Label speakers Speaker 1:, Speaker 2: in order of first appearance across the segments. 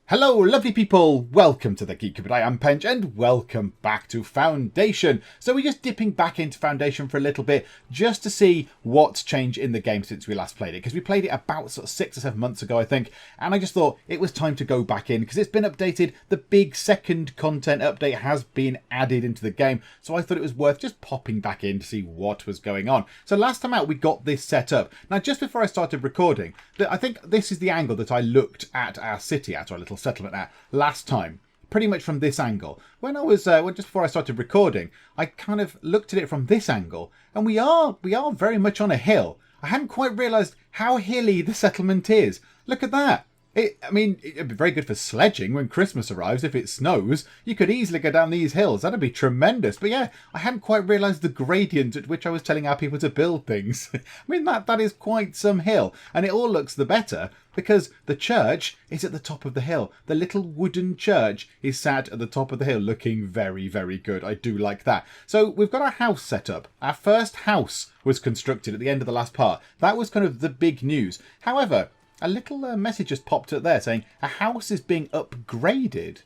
Speaker 1: Hello lovely people, welcome to the Geek, I am Pench and welcome back to Foundation. So we're just dipping back into Foundation for a little bit just to see what's changed in the game since we last played it, because we played it about sort of 6 or 7 months ago I think, and I just thought it was time to go back in because it's been updated. The big second content update has been added into the game, so I thought it was worth just popping back in to see what was going on. So last time out we got this set up. Now just before I started recording, I think this is the angle that I looked at our city at, our little settlement at last time, pretty much from this angle. When I was just before I started recording, I kind of looked at it from this angle, and we are very much on a hill. I hadn't quite realised how hilly the settlement is. Look at that. I mean, it'd be very good for sledging when Christmas arrives. If it snows, you could easily go down these hills. That'd be tremendous. But yeah, I hadn't quite realised the gradient at which I was telling our people to build things. I mean, that is quite some hill. And it all looks the better because the church is at the top of the hill. The little wooden church is sat at the top of the hill looking very, very good. I do like that. So we've got our house set up. Our first house was constructed at the end of the last part. That was kind of the big news. However, a little message just popped up there saying a house is being upgraded.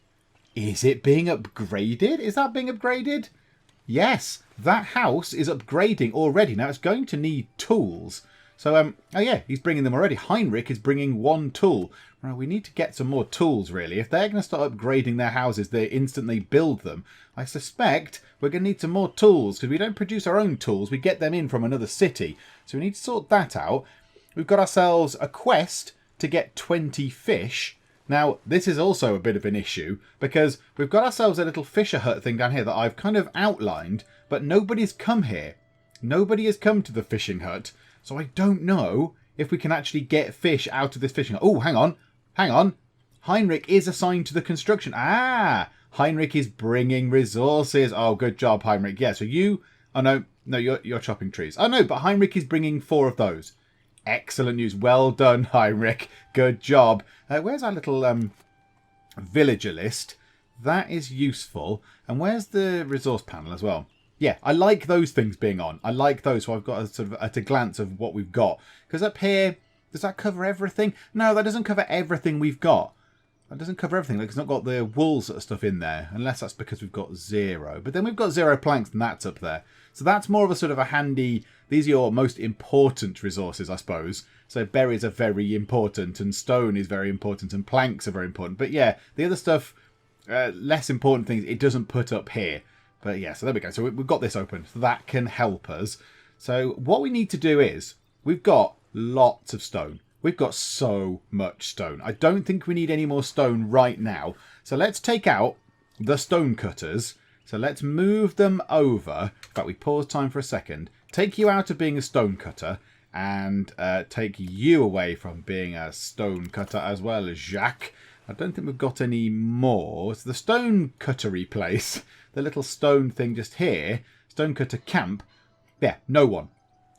Speaker 1: Is it being upgraded? Is that being upgraded? Yes, that house is upgrading already. Now it's going to need tools. So, oh yeah, he's bringing them already. Heinrich is bringing 1 tool. Right, we need to get some more tools, really. If they're going to start upgrading their houses, they instantly build them. I suspect we're going to need some more tools because we don't produce our own tools. We get them in from another city. So we need to sort that out. We've got ourselves a quest to get 20 fish. Now, this is also a bit of an issue because we've got ourselves a little fisher hut thing down here that I've kind of outlined, but nobody's come here. Nobody has come to the fishing hut, so I don't know if we can actually get fish out of this fishing hut. Oh, hang on. Heinrich is assigned to the construction. Ah, Heinrich is bringing resources. Oh, good job, Heinrich. Yeah, so you... Oh, no, you're chopping trees. Oh, no, but Heinrich is bringing 4 of those. Excellent news. Well done, Heinrich. Good job. Where's our little villager list? That is useful. And where's the resource panel as well? Yeah, I like those things being on. I like those, so I've got a sort of at a glance of what we've got. Because up here, does that cover everything? No, that doesn't cover everything we've got. That doesn't cover everything. Like, it's not got the wool sort of stuff in there, unless that's because we've got 0. But then we've got 0 planks, and that's up there. So that's more of a sort of a handy... These are your most important resources, I suppose. So berries are very important, and stone is very important, and planks are very important. But yeah, the other stuff, less important things, it doesn't put up here. But yeah, so there we go. So we've got this open. So that can help us. So what we need to do is, we've got lots of stone. We've got so much stone. I don't think we need any more stone right now. So let's take out the stone cutters. So let's move them over. In fact, we pause time for a second. Take you out of being a stone cutter and take you away from being a stone cutter as well as Jacques. I don't think we've got any more. So the stone cuttery place, the little stone thing just here, stone cutter camp. Yeah, no one.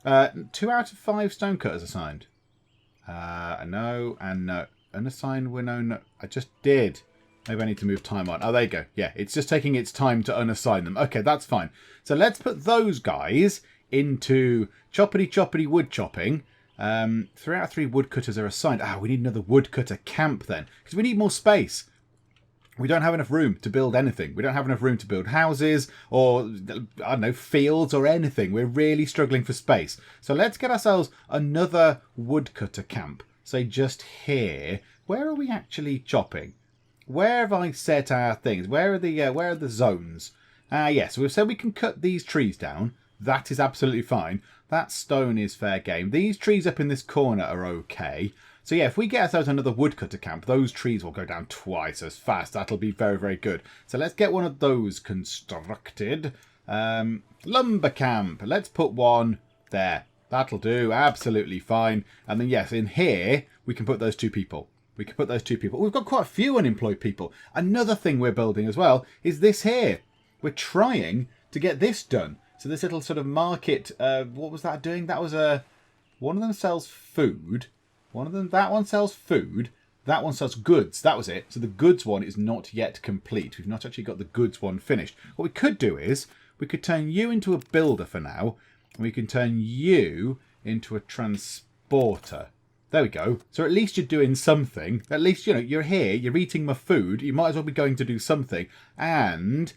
Speaker 1: 2 out of 5 stone cutters assigned. No and no. Unassigned winnow, no. I just did. Maybe I need to move time on. Oh, there you go. Yeah, it's just taking its time to unassign them. Okay, that's fine. So let's put those guys into choppity wood chopping. 3 out of 3 woodcutters are assigned. Ah, we need another woodcutter camp then, because we need more space. We don't have enough room to build anything. We don't have enough room to build houses or, I don't know, fields or anything. We're really struggling for space. So let's get ourselves another woodcutter camp. Say just here. Where are we actually chopping? Where have I set our things? Where are the zones? Yes, so we've said we can cut these trees down. That is absolutely fine. That stone is fair game. These trees up in this corner are okay. So yeah, if we get ourselves another woodcutter camp, those trees will go down twice as fast. That'll be very, very good. So let's get one of those constructed. Lumber camp. Let's put one there. That'll do. Absolutely fine. And then yes, in here, we can put those 2 people. We can put those 2 people. We've got quite a few unemployed people. Another thing we're building as well is this here. We're trying to get this done. So this little sort of market, what was that doing? That was one of them sells food. That one sells food. That one sells goods. That was it. So the goods one is not yet complete. We've not actually got the goods one finished. What we could do is, we could turn you into a builder for now. And we can turn you into a transporter. There we go. So at least you're doing something. At least, you know, you're here, you're eating my food. You might as well be going to do something. And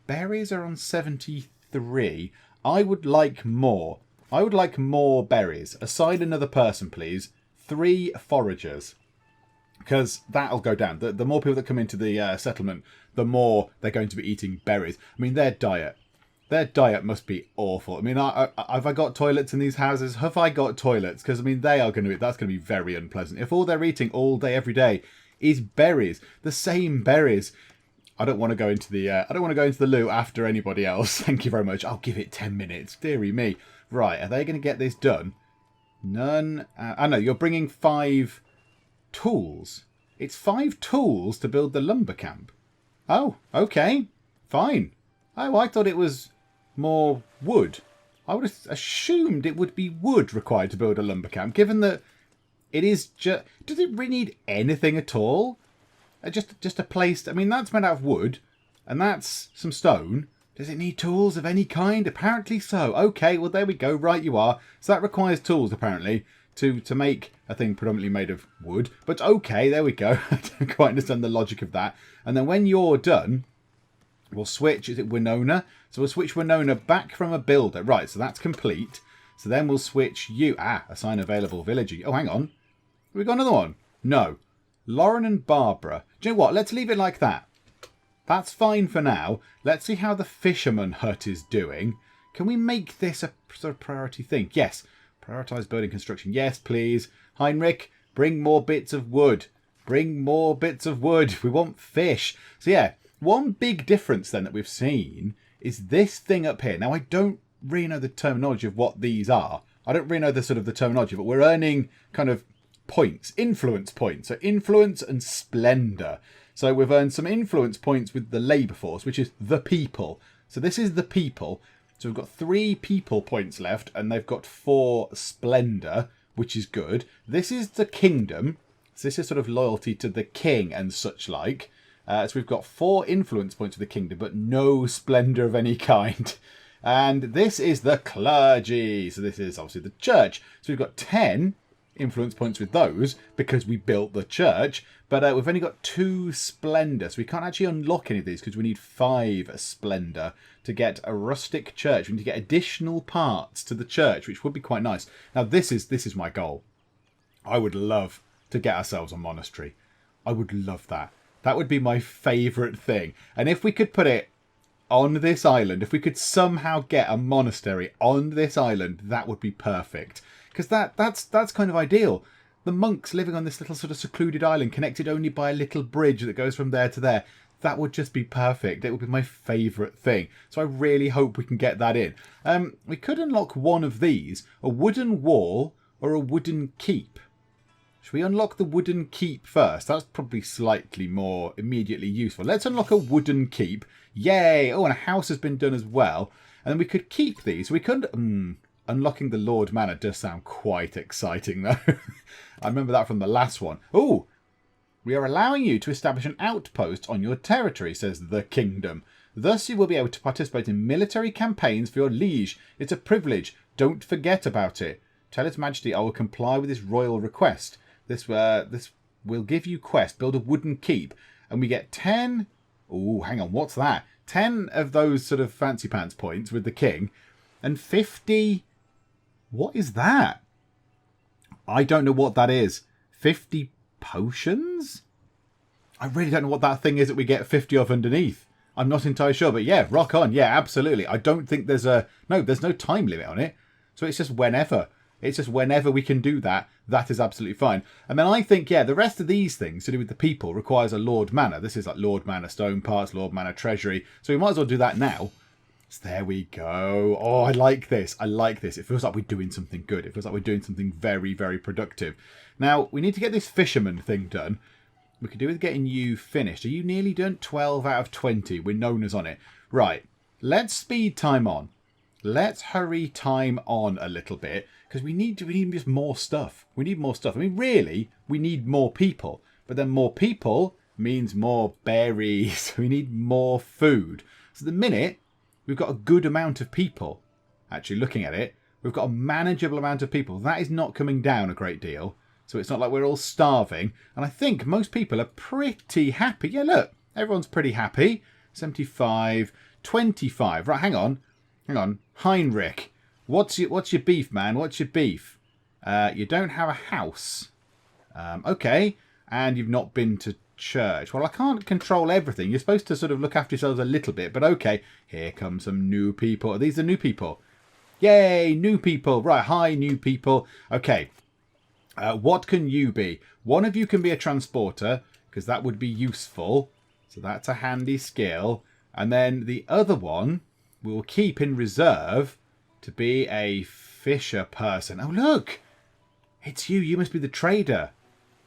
Speaker 1: berries are on 73. I would like more. I would like more berries. Assign another person, please. 3 foragers. Because that'll go down. The more people that come into the settlement, the more they're going to be eating berries. I mean, their diet must be awful. I mean, have I got toilets in these houses? Have I got toilets? Because, I mean, that's going to be very unpleasant. If all they're eating all day, every day is berries, the same berries, I don't want to go into the loo after anybody else. Thank you very much. I'll give it 10 minutes. Deary me. Right, are they going to get this done? None. I know, you're bringing 5 tools. It's 5 tools to build the lumber camp. Oh, okay. Fine. Oh, I thought it was more wood. I would have assumed it would be wood required to build a lumber camp, given that it is just... Does it really need anything at all? Just a place... I mean, that's made out of wood, and that's some stone. Does it need tools of any kind? Apparently so. Okay, well, there we go. Right you are. So that requires tools, apparently, to make a thing predominantly made of wood. But okay, there we go. I don't quite understand the logic of that. And then when you're done... We'll switch, is it Winona? So we'll switch Winona back from a builder. Right, so that's complete. So then we'll switch you. Assign available villager. Oh, hang on. Have we got another one? No. Lauren and Barbara. Do you know what? Let's leave it like that. That's fine for now. Let's see how the fisherman hut is doing. Can we make this a sort of priority thing? Yes. Prioritise building construction. Yes, please. Heinrich, bring more bits of wood. Bring more bits of wood. We want fish. So yeah. One big difference then that we've seen is this thing up here. Now, I don't really know the terminology of what these are. I don't really know the terminology, but we're earning kind of points, influence points. So influence and splendour. So we've earned some influence points with the labour force, which is the people. So this is the people. So we've got 3 people points left, and they've got 4 splendour, which is good. This is the kingdom. So this is sort of loyalty to the king and such like. So we've got 4 influence points for the kingdom, but no splendour of any kind. And this is the clergy. So this is obviously the church. So we've got 10 influence points with those because we built the church. But we've only got 2 splendour. So we can't actually unlock any of these because we need 5 splendour to get a rustic church. We need to get additional parts to the church, which would be quite nice. Now this is my goal. I would love to get ourselves a monastery. I would love that. That would be my favourite thing. And if we could put it on this island, if we could somehow get a monastery on this island, that would be perfect. Because that's kind of ideal. The monks living on this little sort of secluded island, connected only by a little bridge that goes from there to there. That would just be perfect. It would be my favourite thing. So I really hope we can get that in. We could unlock one of these. A wooden wall or a wooden keep. Should we unlock the wooden keep first? That's probably slightly more immediately useful. Let's unlock a wooden keep. Yay! Oh, and a house has been done as well. And then we could keep these. We could... unlocking the Lord Manor does sound quite exciting, though. I remember that from the last one. Oh! We are allowing you to establish an outpost on your territory, says the kingdom. Thus you will be able to participate in military campaigns for your liege. It's a privilege. Don't forget about it. Tell His Majesty I will comply with his royal request. This will give you quest. Build a wooden keep. And we get 10... Oh, hang on. What's that? 10 of those sort of fancy pants points with the king. And 50... What is that? I don't know what that is. 50 potions? I really don't know what that thing is that we get 50 of underneath. I'm not entirely sure. But yeah, rock on. Yeah, absolutely. I don't think there's a... No, there's no time limit on it. So it's just whenever. It's just whenever we can do that, that is absolutely fine. And then I think, yeah, the rest of these things to do with the people requires a Lord Manor. This is like Lord Manor Stone Parts, Lord Manor Treasury. So we might as well do that now. So there we go. Oh, I like this. I like this. It feels like we're doing something good. It feels like we're doing something very, very productive. Now, we need to get this fisherman thing done. We could do with getting you finished. Are you nearly done? 12 out of 20. We're known as on it. Right. Let's speed time on. Let's hurry time on a little bit. Because we need just more stuff. We need more stuff. I mean, really, we need more people. But then more people means more berries. We need more food. So at the minute, we've got a good amount of people. Actually, looking at it, we've got a manageable amount of people. That is not coming down a great deal. So it's not like we're all starving. And I think most people are pretty happy. Yeah, look, everyone's pretty happy. 75, 25. Right, hang on. Heinrich, what's your beef, man? What's your beef? You don't have a house. Okay. And you've not been to church. Well, I can't control everything. You're supposed to sort of look after yourselves a little bit. But okay, here come some new people. Are these the new people? Yay, new people. Right, hi, new people. Okay. What can you be? One of you can be a transporter, because that would be useful. So that's a handy skill. And then the other one we'll keep in reserve to be a fisher person. Oh, look! It's you. You must be the trader.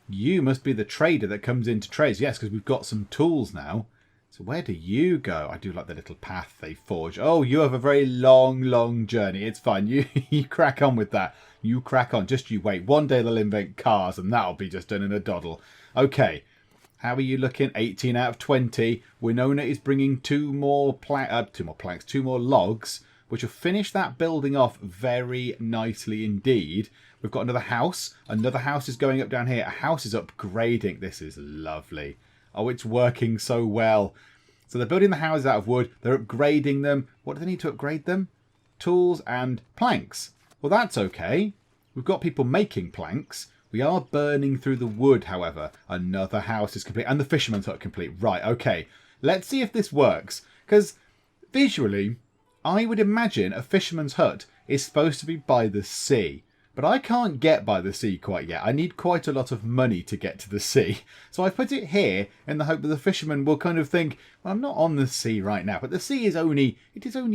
Speaker 1: You must be the trader that comes into trades. Yes, because we've got some tools now. So where do you go? I do like the little path they forge. Oh, you have a very long, long journey. It's fine. You crack on with that. You crack on. Just you wait. One day they'll invent cars and that'll be just done in a doddle. Okay. How are you looking? 18 out of 20. Winona is bringing two more logs, which will finish that building off very nicely indeed. We've got another house. Another house is going up down here. A house is upgrading. This is lovely. Oh, it's working so well. So they're building the houses out of wood. They're upgrading them. What do they need to upgrade them? Tools and planks. Well, that's okay. We've got people making planks. We are burning through the wood, however. Another house is complete. And the fisherman's hut complete. Right, okay. Let's see if this works. Because visually, I would imagine a fisherman's hut is supposed to be by the sea. But I can't get by the sea quite yet. I need quite a lot of money to get to the sea. So I put it here in the hope that the fisherman will kind of think, well, I'm not on the sea right now. But the sea is only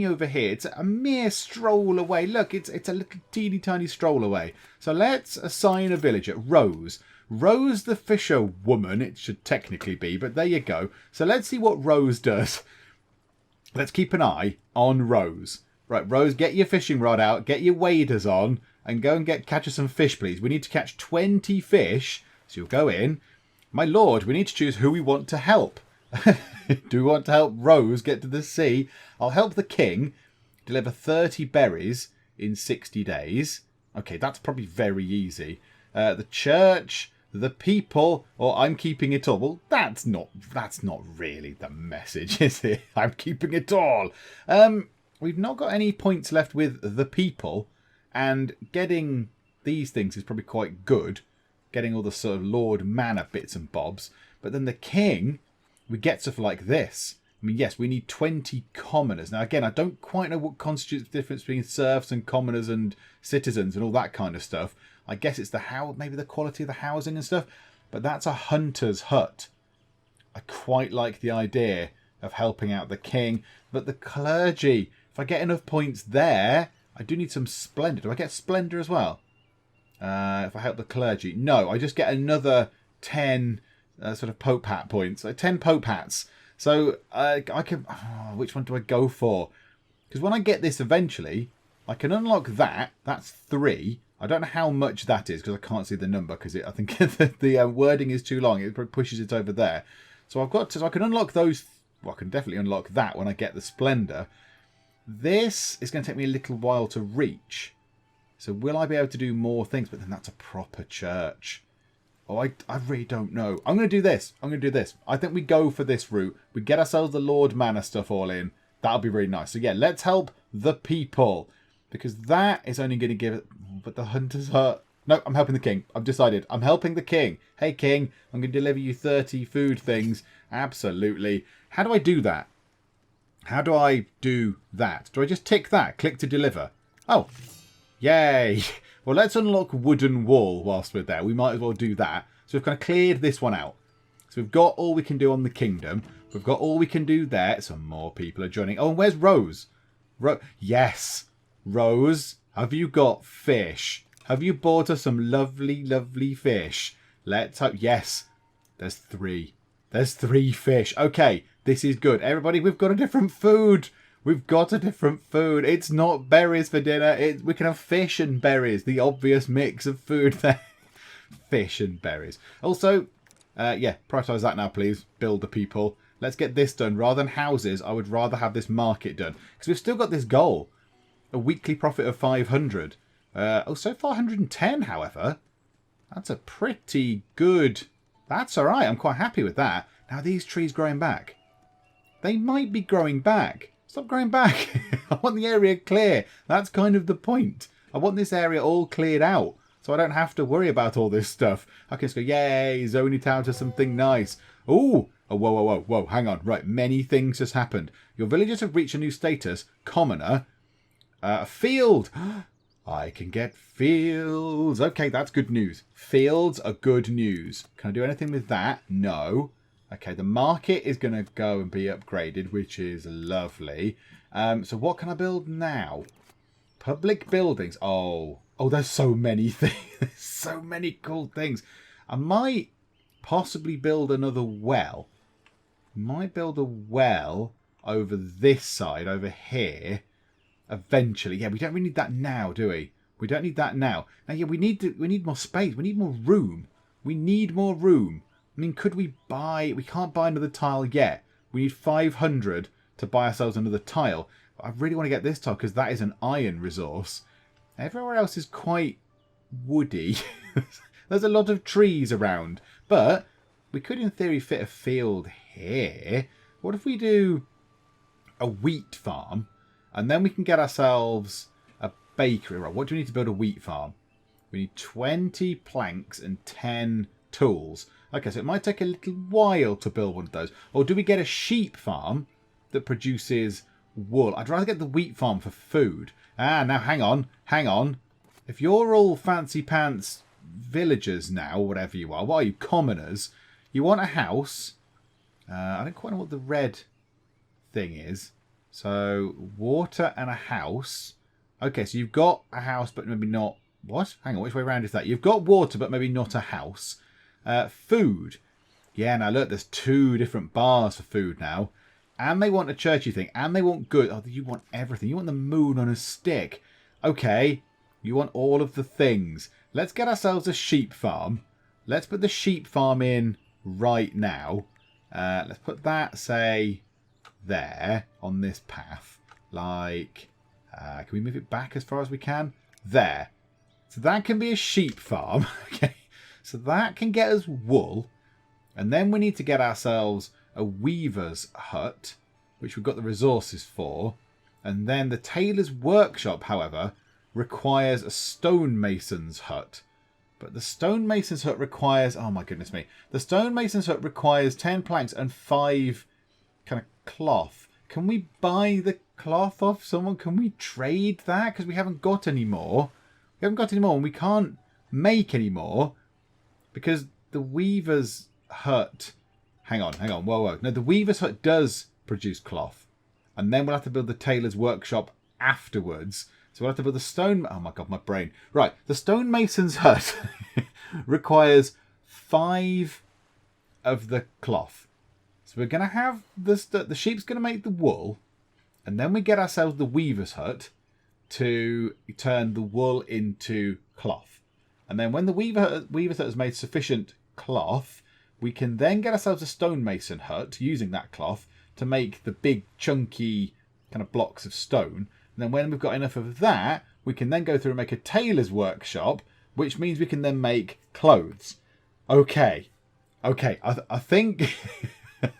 Speaker 1: over here. It's a mere stroll away. Look, it's a little teeny tiny stroll away. So let's assign a villager. Rose. Rose the fisher woman, it should technically be. But there you go. So let's see what Rose does. Let's keep an eye on Rose. Right, Rose, get your fishing rod out. Get your waders on. And go and catch us some fish, please. We need to catch 20 fish. So you'll go in. My lord, we need to choose who we want to help. Do we want to help Rose get to the sea? I'll help the king deliver 30 berries in 60 days. Okay, that's probably very easy. The church, the people, or I'm keeping it all. Well, that's not really the message, is it? I'm keeping it all. We've not got any points left with the people. And getting these things is probably quite good. Getting all the sort of Lord Manor bits and bobs. But then the king, we get stuff like this. I mean, yes, we need 20 commoners. Now, again, I don't quite know what constitutes the difference between serfs and commoners and citizens and all that kind of stuff. I guess it's maybe the quality of the housing and stuff. But that's a hunter's hut. I quite like the idea of helping out the king. But the clergy, if I get enough points there... I do need some splendor. Do I get splendor as well? If I help the clergy. No, I just get another 10 sort of Pope hat points. 10 Pope hats. So I can... Oh, which one do I go for? Because when I get this eventually, I can unlock that. That's 3. I don't know how much that is because I can't see the number because I think the wording is too long. It pushes it over there. So I can unlock those... Well, I can definitely unlock that when I get the splendor. This is going to take me a little while to reach. So will I be able to do more things? But then that's a proper church. Oh, I really don't know. I'm going to do this. I think we go for this route. We get ourselves the Lord Manor stuff all in. That'll be really nice. So yeah, let's help the people. Because that is only going to give it... But the hunter's hut... No, I'm helping the king. I've decided. I'm helping the king. Hey, king, I'm going to deliver you 30 food things. Absolutely. How do I do that? How do I do that? Do I just tick that? Click to deliver. Oh, yay. Well, let's unlock wooden wall whilst we're there. We might as well do that. So we've kind of cleared this one out. So we've got all we can do on the kingdom. We've got all we can do there. Some more people are joining. Oh, and where's Rose? Yes. Rose, have you got fish? Have you bought us some lovely, lovely fish? Let's hope. Yes. There's 3. There's 3 fish. Okay. This is good. Everybody, we've got a different food. We've got a different food. It's not berries for dinner. We can have fish and berries. The obvious mix of food there. Fish and berries. Also, yeah, prioritise that now, please. Build the people. Let's get this done. Rather than houses, I would rather have this market done. Because we've still got this goal. A weekly profit of 500. So far 110, however. That's a pretty good... That's all right. I'm quite happy with that. Now, these trees growing back. They might be growing back. Stop growing back. I want the area clear. That's kind of the point. I want this area all cleared out so I don't have to worry about all this stuff. I can just go, yay, zoning town to something nice. Ooh. Oh, whoa, whoa, whoa, whoa. Hang on. Right, many things has happened. Your villagers have reached a new status. Commoner. Field. I can get fields. Okay, that's good news. Fields are good news. Can I do anything with that? No. Okay, the market is going to go and be upgraded, which is lovely. So what can I build now? Public buildings. Oh, there's so many things. There's so many cool things. I might possibly build another well. Might build a well over this side, over here. Eventually. Yeah, we don't really need that now, do we? We don't need that now. Now, yeah, we need more space. We need more room. We need more room. I mean, could we buy... We can't buy another tile yet. We need 500 to buy ourselves another tile. But I really want to get this tile because that is an iron resource. Everywhere else is quite woody. There's a lot of trees around. But we could, in theory, fit a field here. What if we do a wheat farm? And then we can get ourselves a bakery. Right, what do we need to build a wheat farm? We need 20 planks and 10 tools. Okay, so it might take a little while to build one of those. Or do we get a sheep farm that produces wool? I'd rather get the wheat farm for food. Ah, now hang on. Hang on. If you're all fancy pants villagers now, whatever you are, what are you, commoners? You want a house. I don't quite know what the red thing is. So, water and a house. Okay, so you've got a house, but maybe not... What? Hang on, which way around is that? You've got water, but maybe not a house. Food. Yeah, now look, there's 2 different bars for food now. And they want a churchy thing. And they want good. Oh, you want everything. You want the moon on a stick. Okay, you want all of the things. Let's get ourselves a sheep farm. Let's put the sheep farm in right now. Let's put that, say... there on this path, like can we move it back as far as we can? There. So that can be a sheep farm. Okay, so that can get us wool, and then we need to get ourselves a weaver's hut, which we've got the resources for, and then the tailor's workshop, however, requires a stonemason's hut. But the stonemason's hut requires, oh my goodness me, the stonemason's hut requires 10 planks and 5 kind of cloth. Can we buy the cloth off someone? Can we trade that? Because we haven't got any more. We haven't got any more, and we can't make any more because the weaver's hut... Hang on. Whoa, whoa. No, the weaver's hut does produce cloth. And then we'll have to build the tailor's workshop afterwards. So we'll have to build the stone... Oh my god, my brain. Right, the stonemason's hut requires 5 of the cloth. So we're going to have the sheep's going to make the wool, and then we get ourselves the weaver's hut to turn the wool into cloth. And then when the weaver's hut has made sufficient cloth, we can then get ourselves a stonemason hut using that cloth to make the big chunky kind of blocks of stone. And then when we've got enough of that, we can then go through and make a tailor's workshop, which means we can then make clothes. Okay, I think...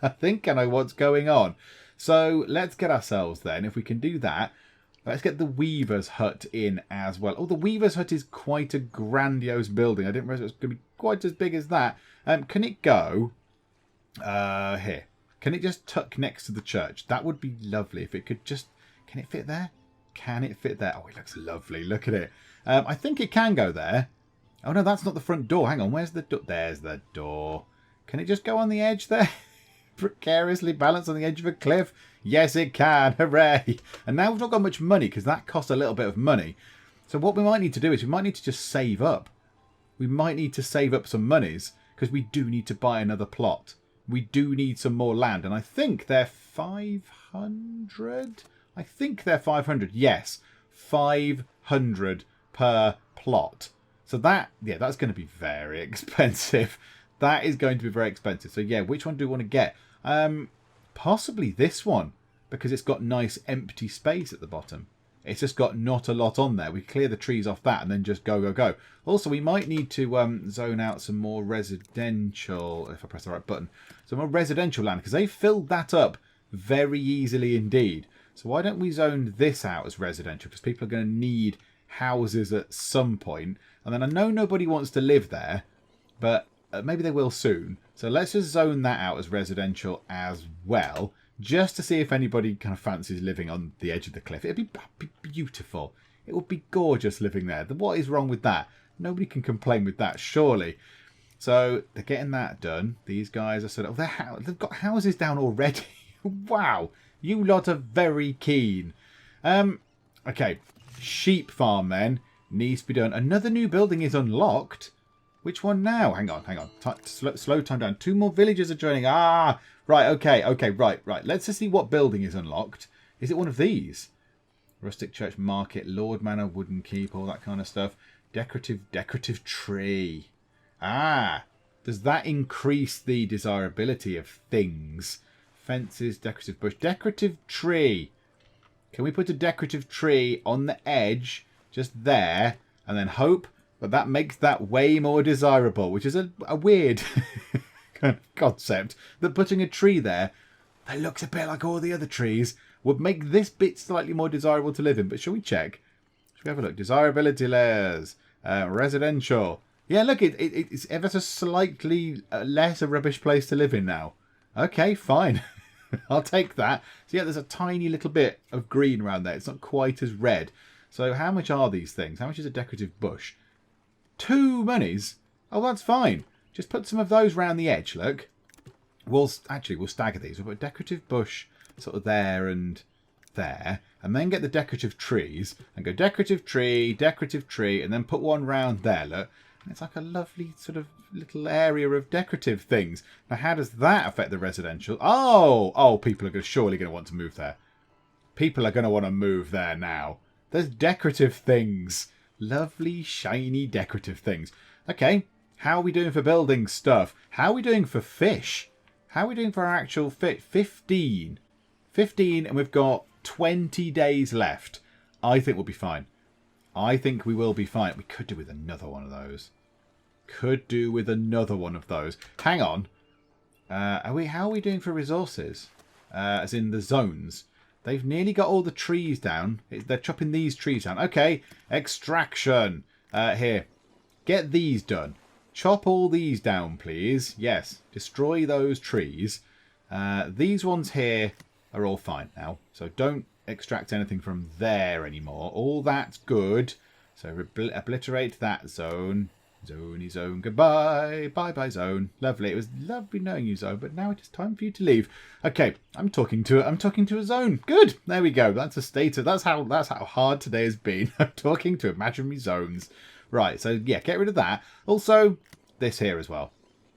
Speaker 1: I think I know what's going on. So let's get ourselves then, if we can do that, let's get the weaver's hut in as well. Oh, the weaver's hut is quite a grandiose building. I didn't realize it was going to be quite as big as that. Can it go here? Can it just tuck next to the church? That would be lovely if it could just... Can it fit there? Can it fit there? Oh, it looks lovely. Look at it. I think it can go there. Oh, no, that's not the front door. Hang on, where's the door? There's the door. Can it just go on the edge there? Precariously balanced on the edge of a cliff? Yes, it can. Hooray. And now we've not got much money because that costs a little bit of money. So what we might need to do is we might need to just save up. We might need to save up some monies because we do need to buy another plot. We do need some more land. And I think they're 500? I think they're 500. Yes, 500 per plot. So that, yeah, that's going to be very expensive. That is going to be very expensive. So yeah, which one do we want to get? Possibly this one, because it's got nice empty space at the bottom. It's just got not a lot on there. We clear the trees off that and then just go, go, go. Also, we might need to zone out some more residential, if I press the right button, some more residential land, because they filled that up very easily indeed. So why don't we zone this out as residential? Because people are going to need houses at some point. And then I know nobody wants to live there, but maybe they will soon. So let's just zone that out as residential as well, just to see if anybody kind of fancies living on the edge of the cliff. It'd be beautiful. It would be gorgeous living there. What is wrong with that? Nobody can complain with that, surely. So they're getting that done. These guys are sort of... they've got houses down already. Wow. You lot are very keen. Okay. Sheep farm then needs to be done. Another new building is unlocked. Which one now? Hang on, hang on. Slow time down. 2 more villagers are joining. Ah, right, okay, right. Let's just see what building is unlocked. Is it one of these? Rustic church market, Lord Manor, wooden keep, all that kind of stuff. Decorative tree. Ah, does that increase the desirability of things? Fences, decorative bush, decorative tree. Can we put a decorative tree on the edge, just there, and then hope that that makes that way more desirable, which is a weird kind of concept, that putting a tree there that looks a bit like all the other trees would make this bit slightly more desirable to live in. But shall we check? Shall we have a look? Desirability layers. Residential. Yeah, look, it's ever so slightly less a rubbish place to live in now. Okay, fine. I'll take that. So yeah, there's a tiny little bit of green around there. It's not quite as red. So how much are these things? How much is a decorative bush? 2 monies? Oh, that's fine. Just put some of those round the edge, look. We'll stagger these. We'll put a decorative bush sort of there and there. And then get the decorative trees. And go decorative tree, and then put one round there, look. And it's like a lovely sort of little area of decorative things. Now, how does that affect the residential? Oh, people are surely going to want to move there. People are going to want to move there now. There's decorative things. Lovely, shiny, decorative things. Okay, how are we doing for building stuff? How are we doing for fish? How are we doing for our actual fish? 15. 15, and we've got 20 days left. I think we'll be fine. I think we will be fine. We could do with another one of those. Hang on. How are we doing for resources? As in the zones. They've nearly got all the trees down. They're chopping these trees down. Okay, extraction. Here. Get these done. Chop all these down, please. Yes, destroy those trees. These ones here are all fine now. So don't extract anything from there anymore. All that's good. So obliterate that zone. Zoney zone, goodbye. Bye-bye zone. Lovely. It was lovely knowing you, zone, but now it is time for you to leave. Okay, I'm talking to a zone. Good. There we go. That's a status. That's how hard today has been. I'm talking to imaginary zones. Right, so yeah, get rid of that. Also, this here as well.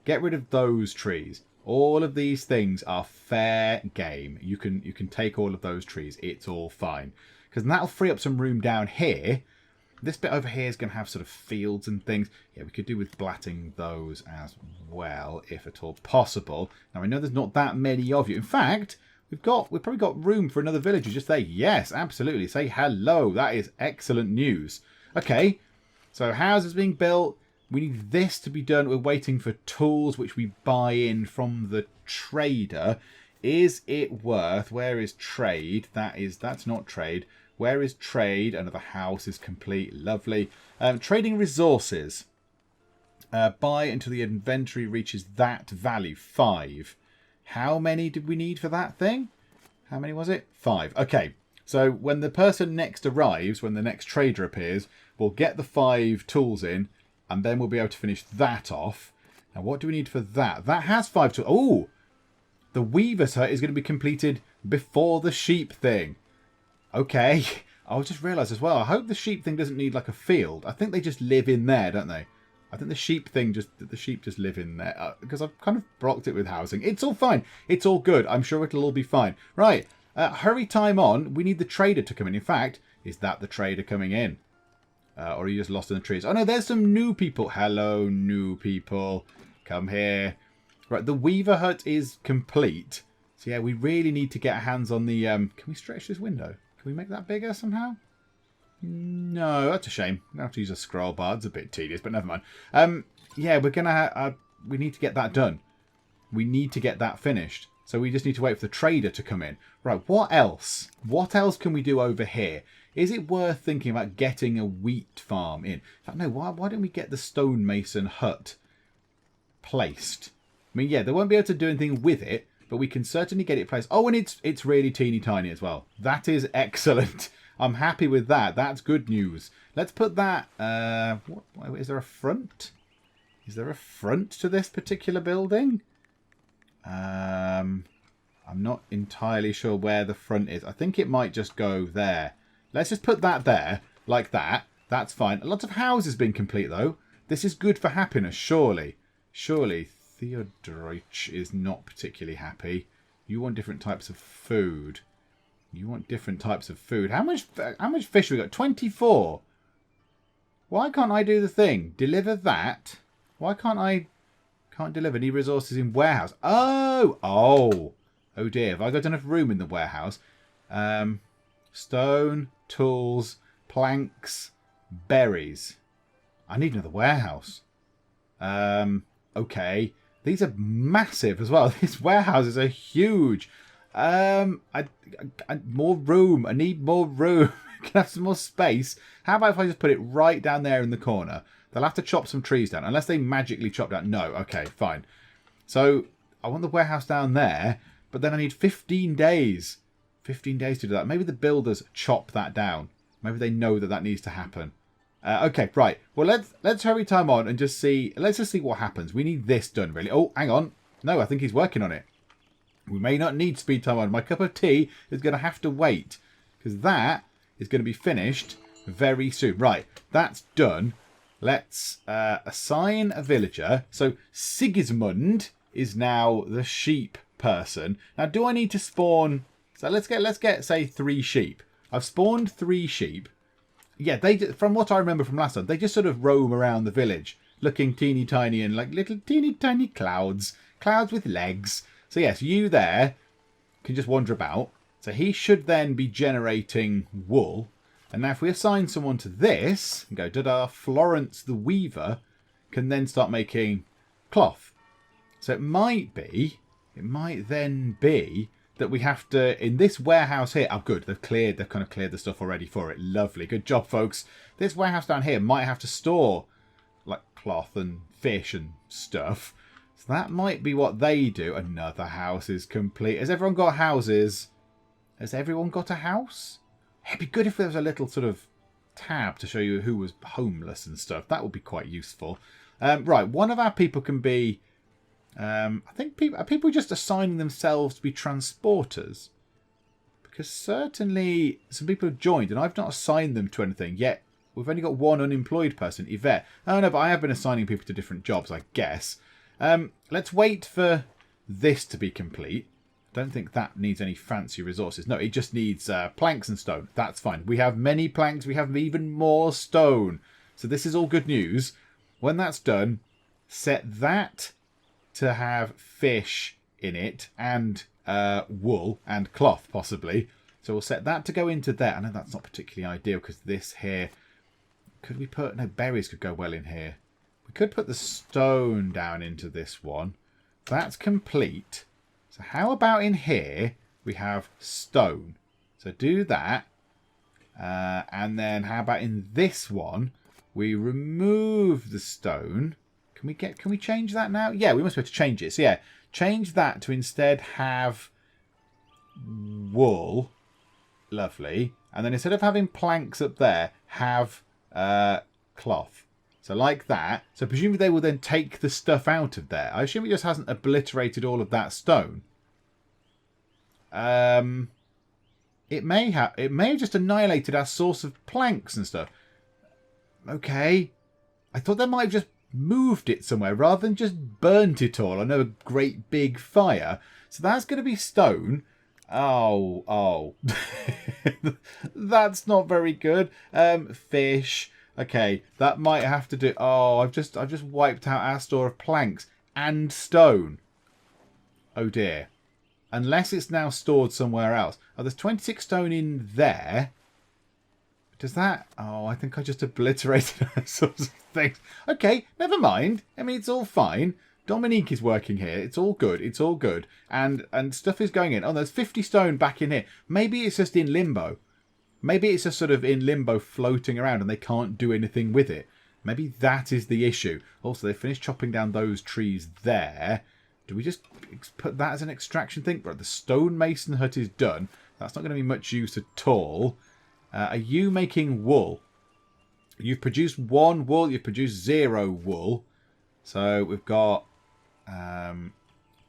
Speaker 1: Get rid of those trees. All of these things are fair game. You can take all of those trees. It's all fine. Because that'll free up some room down here. This bit over here is going to have sort of fields and things. Yeah, we could do with blatting those as well, if at all possible. Now, I know there's not that many of you. In fact, we've probably got room for another villager just there. Yes, absolutely. Say hello. That is excellent news. Okay, so houses being built. We need this to be done. We're waiting for tools, which we buy in from the trader. Is it worth? Where is trade? That's not trade. Where is trade? Another house is complete. Lovely. Trading resources. Buy until the inventory reaches that value. 5. How many did we need for that thing? How many was it? 5. Okay. So when the person next arrives, when the next trader appears, we'll get the 5 tools in, and then we'll be able to finish that off. Now, what do we need for that? That has 5 tools. Oh! The weaver's hut is going to be completed before the sheep thing. Okay, I just realised as well, I hope the sheep thing doesn't need like a field. I think they just live in there, don't they? I think the sheep just live in there. Because I've kind of blocked it with housing. It's all fine. It's all good. I'm sure it'll all be fine. Right, hurry time on. We need the trader to come in. In fact, is that the trader coming in? Or are you just lost in the trees? Oh no, there's some new people. Hello, new people. Come here. Right, the weaver hut is complete. So yeah, we really need to get our hands on the... can we stretch this window? Can we make that bigger somehow? No, that's a shame. I have to use a scroll bar. It's a bit tedious, but never mind. Yeah, we're gonna. We need to get that done. We need to get that finished. So we just need to wait for the trader to come in. Right, what else? What else can we do over here? Is it worth thinking about getting a wheat farm in? In fact, no, why don't we get the Stonemason Hut placed? I mean, yeah, they won't be able to do anything with it, but we can certainly get it placed. Oh, and it's really teeny tiny as well. That is excellent. I'm happy with that. That's good news. Let's put that... what, is there a front? Is there a front to this particular building? I'm not entirely sure where the front is. I think it might just go there. Let's just put that there, like that. That's fine. A lot of houses being complete, though. This is good for happiness, surely. Surely. Theodorich is not particularly happy. You want different types of food. You want different types of food. How much fish have we got? 24. Why can't I do the thing? Deliver that. Why can't I... Can't deliver any resources in warehouse. Oh dear. Have I got enough room in the warehouse? Stone, tools, planks, berries. I need another warehouse. Okay. These are massive as well. These warehouses are huge. I more room. I need more room. Can I have some more space? How about if I just put it right down there in the corner? They'll have to chop some trees down. Unless they magically chop down. No. Okay, fine. So, I want the warehouse down there. But then I need 15 days. 15 days to do that. Maybe the builders chop that down. Maybe they know that needs to happen. Okay, right. Well, let's hurry time on and just see. Let's just see what happens. We need this done, really. Oh, hang on. No, I think he's working on it. We may not need speed time on. My cup of tea is going to have to wait. Because that is going to be finished very soon. Right, that's done. Let's assign a villager. So Sigismund is now the sheep person. Now, do I need to spawn... So let's get say 3 sheep. I've spawned 3 sheep. Yeah, they from what I remember from last time, they just sort of roam around the village, looking teeny tiny and like little teeny tiny clouds with legs. So yes, you there can just wander about. So he should then be generating wool. And now if we assign someone to this and go, da-da, Florence the Weaver can then start making cloth. So it might then be that we have to, in this warehouse here, oh good, they've kind of cleared the stuff already for it. Lovely, good job folks. This warehouse down here might have to store like cloth and fish and stuff. So that might be what they do. Another house is complete. Has everyone got houses? Has everyone got a house? It'd be good if there was a little sort of tab to show you who was homeless and stuff. That would be quite useful. Right, one of our people can be... I think people just assigning themselves to be transporters. Because certainly some people have joined and I've not assigned them to anything yet. We've only got one unemployed person, Yvette. Oh no, but I have been assigning people to different jobs, I guess. Let's wait for this to be complete. Don't think that needs any fancy resources. No, it just needs planks and stone. That's fine. We have many planks. We have even more stone. So this is all good news. When that's done, set that to have fish in it and wool and cloth possibly. So we'll set that to go into there. I know that's not particularly ideal because this here... Could we put... No, berries could go well in here. We could put the stone down into this one. That's complete. So how about in here we have stone. So do that. And then how about in this one we remove the stone. Can we change that now? Yeah, we must be able to change it. So yeah, change that to instead have wool. Lovely. And then instead of having planks up there, have cloth. So like that. So presumably they will then take the stuff out of there. I assume it just hasn't obliterated all of that stone. It may have just annihilated our source of planks and stuff. Okay. I thought they might have just moved it somewhere rather than just burnt it all. I know a great big fire. So that's going to be stone. Oh. That's not very good. Fish. Okay, that might have to do... Oh, I've just wiped out our store of planks and stone. Oh dear. Unless it's now stored somewhere else. Oh, there's 26 stone in there. Does that... Oh, I think I just obliterated those sorts of things. Okay, never mind. I mean, it's all fine. Dominique is working here. It's all good. It's all good. And stuff is going in. Oh, there's 50 stone back in here. Maybe it's just in limbo. Maybe it's just sort of in limbo floating around and they can't do anything with it. Maybe that is the issue. Also, they finished chopping down those trees there. Do we just put that as an extraction thing? Right, the Stonemason Hut is done. That's not going to be much use at all. Are you making wool? You've produced 1 wool. You've produced 0 wool. So we've got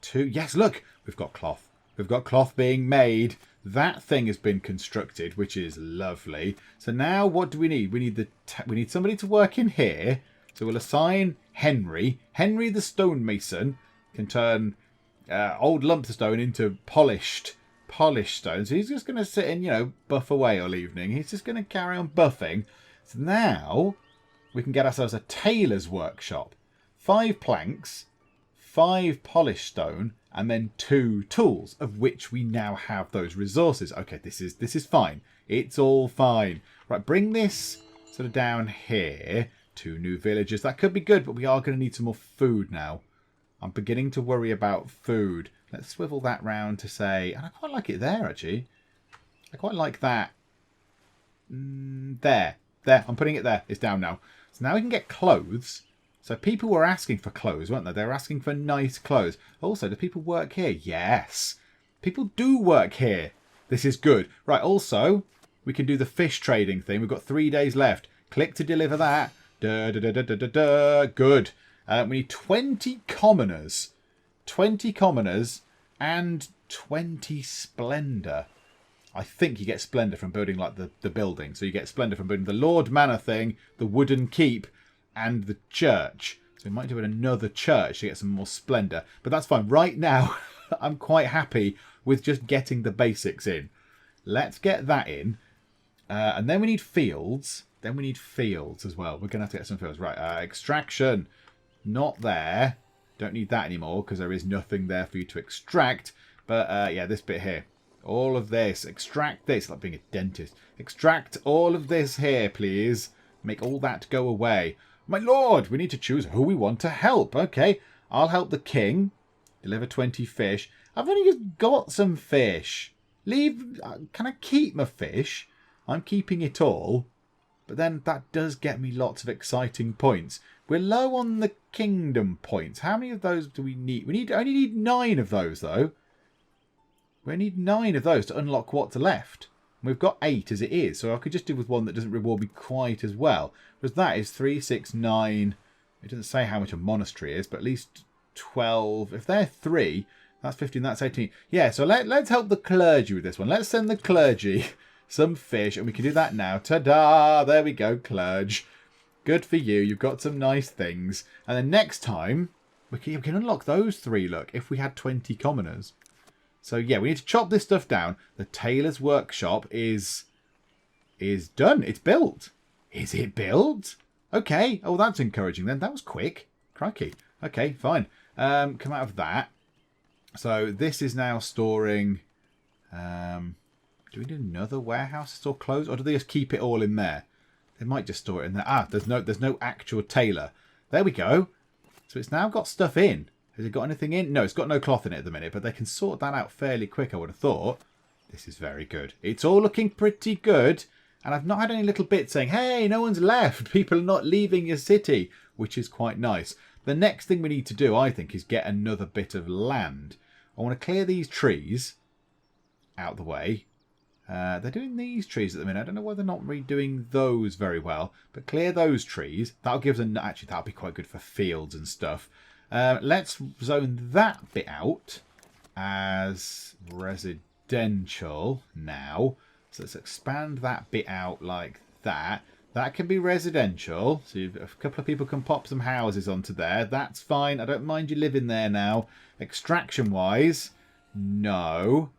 Speaker 1: 2. Yes, look. We've got cloth. We've got cloth being made. That thing has been constructed, which is lovely. So now what do we need? We need somebody to work in here. So we'll assign Henry. Henry the stonemason can turn old lumps of stone into polished stone. So he's just going to sit and, buff away all evening. He's just going to carry on buffing. So now we can get ourselves a tailor's workshop. 5 planks, 5 polished stone, and then 2 tools, of which we now have those resources. Okay, this is fine. It's all fine. Right, bring this sort of down here. 2 new villagers. That could be good, but we are going to need some more food now. I'm beginning to worry about food. Let's swivel that round to say... And I quite like it there, actually. I quite like that. There. I'm putting it there. It's down now. So now we can get clothes. So people were asking for clothes, weren't they? They were asking for nice clothes. Also, do people work here? Yes. People do work here. This is good. Right, also, we can do the fish trading thing. We've got 3 days left. Click to deliver that. Good. We need 20 commoners. 20 commoners and 20 splendor. I think you get splendor from building like the building. So you get splendor from building the Lord Manor thing, the wooden keep, and the church. So we might do another church to get some more splendor. But that's fine. Right now, I'm quite happy with just getting the basics in. Let's get that in. And then we need fields. Then we need fields as well. We're going to have to get some fields. Right, extraction. Not there. Don't need that anymore because there is nothing there for you to extract. But yeah, this bit here. All of this. Extract this. Like being a dentist. Extract all of this here, please. Make all that go away. My lord, we need to choose who we want to help. Okay, I'll help the king. Deliver 20 fish. I've only just got some fish. Leave. Can I keep my fish? I'm keeping it all. But then that does get me lots of exciting points. We're low on the kingdom points. How many of those do we need? We only need 9 of those, though. We need 9 of those to unlock what's left. We've got 8 as it is, so I could just do with one that doesn't reward me quite as well. Because that is 3, 6, 9. It doesn't say how much a monastery is, but at least 12. If they're 3, that's 15, that's 18. Yeah, so let's help the clergy with this one. Let's send the clergy some fish, and we can do that now. Ta-da! There we go, clergy. Good for you. You've got some nice things. And then next time, we can unlock those 3, look, if we had 20 commoners. So yeah, we need to chop this stuff down. The tailor's workshop is done. It's built. Is it built? Okay. Oh, that's encouraging then. That was quick. Crikey. Okay, fine. Come out of that. So this is now storing... do we do another warehouse to store clothes? Or do they just keep it all in there? They might just store it in there. Ah, there's no actual tailor. There we go. So it's now got stuff in. Has it got anything in? No, it's got no cloth in it at the minute, but they can sort that out fairly quick, I would have thought. This is very good. It's all looking pretty good. And I've not had any little bits saying, hey, no one's left. People are not leaving your city, which is quite nice. The next thing we need to do, I think, is get another bit of land. I want to clear these trees out the way. They're doing these trees at the minute. I don't know why they're not redoing those very well. But clear those trees. That'll give us actually, that'll be quite good for fields and stuff. Let's zone that bit out as residential now. So let's expand that bit out like that. That can be residential. So a couple of people can pop some houses onto there. That's fine. I don't mind you living there now. Extraction-wise, no.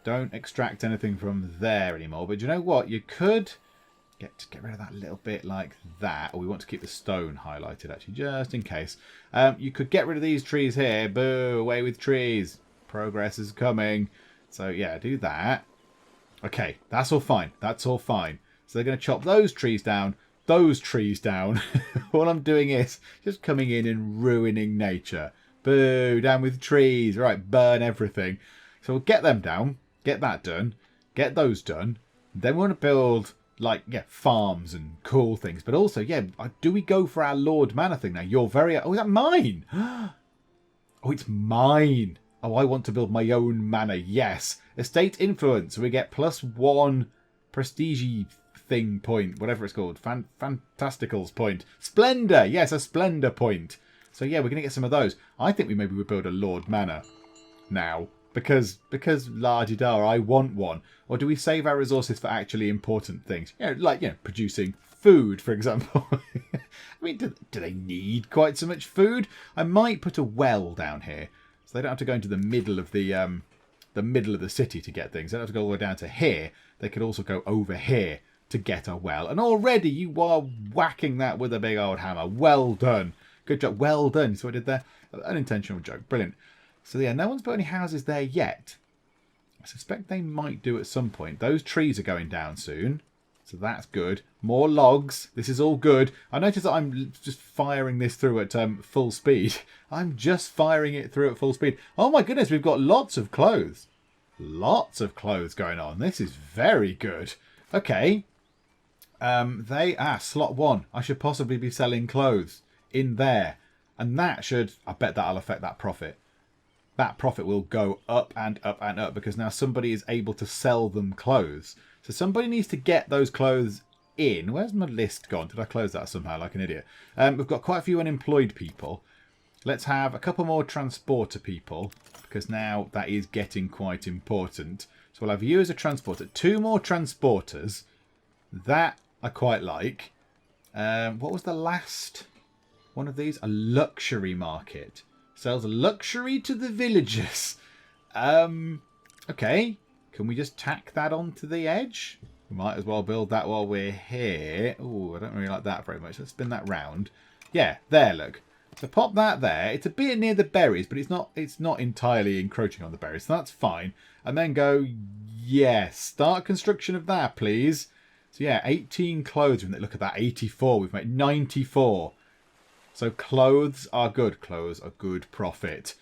Speaker 1: Don't extract anything from there anymore. But you know what? You could get rid of that little bit like that. Or we want to keep the stone highlighted, actually, just in case. You could get rid of these trees here. Boo, away with trees. Progress is coming. So, yeah, do that. Okay, that's all fine. That's all fine. So they're going to chop those trees down. Those trees down. All I'm doing is just coming in and ruining nature. Boo, down with trees. Right, burn everything. So we'll get them down, get that done, get those done. Then we want to build, like, yeah, farms and cool things. But also, yeah, do we go for our Lord Manor thing now? You're very... Oh, is that mine? Oh, it's mine. Oh, I want to build my own manor. Yes. Estate influence. So we get +1 prestige thing point, whatever it's called. Fantasticals point. Splendor. Yes, a splendor point. So yeah, we're going to get some of those. I think we maybe would build a Lord Manor now. Because la-di-da, I want one. Or do we save our resources for actually important things? You know, like, you know, producing food, for example. I mean, do they need quite so much food? I might put a well down here. So they don't have to go into the middle of the city to get things. They don't have to go all the way down to here. They could also go over here to get a well. And already you are whacking that with a big old hammer. Well done. Good job. Well done. So I did there. Unintentional joke. Brilliant. So yeah, no one's built any houses there yet. I suspect they might do at some point. Those trees are going down soon. So that's good. More logs. This is all good. I notice that I'm just firing this through at full speed. I'm just firing it through at full speed. Oh my goodness, we've got lots of clothes. Lots of clothes going on. This is very good. Okay. Slot 1. I should possibly be selling clothes in there. And that should... I bet that'll affect that profit. That profit will go up and up and up because now somebody is able to sell them clothes. So somebody needs to get those clothes in. Where's my list gone? Did I close that somehow like an idiot? We've got quite a few unemployed people. Let's have a couple more transporter people because now that is getting quite important. So we'll have you as a transporter. 2 more transporters. That I quite like. What was the last one of these? A luxury market. Sells luxury to the villagers. Okay. Can we just tack that onto the edge? We might as well build that while we're here. Oh, I don't really like that very much. Let's spin that round. Yeah, there, look. So pop that there. It's a bit near the berries, but it's not entirely encroaching on the berries. So that's fine. And then go, yes. Start construction of that, please. So yeah, 18 clothes. Look at that, 84. We've made 94. So clothes are good. Clothes are good profit.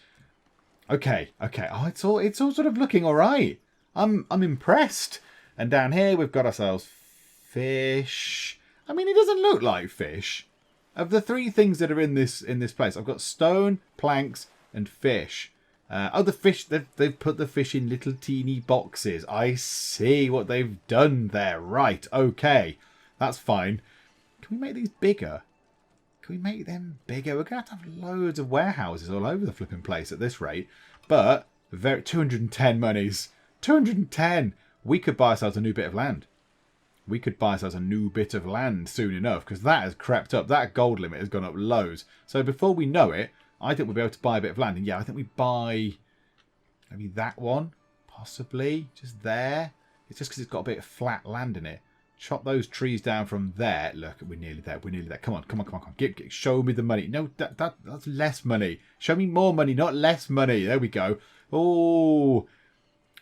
Speaker 1: Okay. Oh, it's all sort of looking all right. I'm impressed. And down here we've got ourselves fish. I mean, it doesn't look like fish. Of the 3 things that are in this place, I've got stone, planks, and fish. The fish. They've put the fish in little teeny boxes. I see what they've done there. Right. Okay. That's fine. Can we make these bigger? Can we make them bigger? We're going to have loads of warehouses all over the flipping place at this rate. But 210 monies. 210. We could buy ourselves a new bit of land. We could buy ourselves a new bit of land soon enough because that has crept up. That gold limit has gone up loads. So before we know it, I think we'll be able to buy a bit of land. And yeah, I think we buy maybe that one. Possibly. Just there. It's just because it's got a bit of flat land in it. Chop those trees down from there. Look, we're nearly there. We're nearly there. Come on. Show me the money. No, that's less money. Show me more money, not less money. There we go. Oh,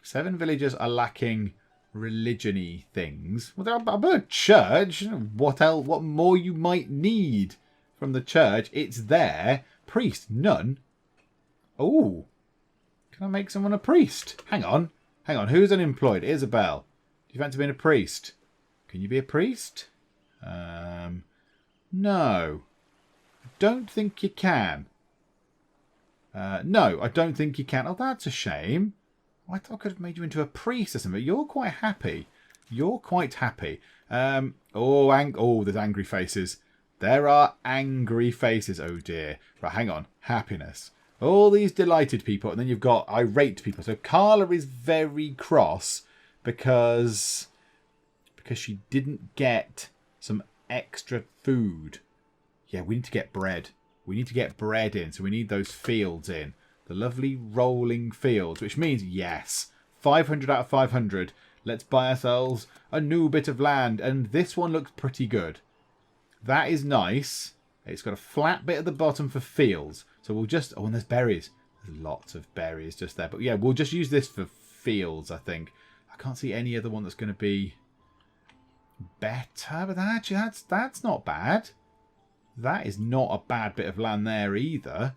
Speaker 1: 7 villagers are lacking religion-y things. Well, they're about a church. What else? What more you might need from the church? It's there. Priest, none. Oh, can I make someone a priest? Hang on. Who's unemployed? Isabel. Do you fancy being a priest? Can you be a priest? No. I don't think you can. No, I don't think you can. Oh, that's a shame. I thought I could have made you into a priest or something. You're quite happy. Oh, there's angry faces. There are angry faces. Oh, dear. Right, hang on. Happiness. All these delighted people. And then you've got irate people. So Carla is very cross because she didn't get some extra food. Yeah, we need to get bread. We need to get bread in. So we need those fields in. The lovely rolling fields. Which means, yes, 500 out of 500. Let's buy ourselves a new bit of land. And this one looks pretty good. That is nice. It's got a flat bit at the bottom for fields. So we'll just... Oh, and there's berries. There's lots of berries just there. But yeah, we'll just use this for fields, I think. I can't see any other one that's going to be... better, but actually that's not bad. That is not a bad bit of land there either.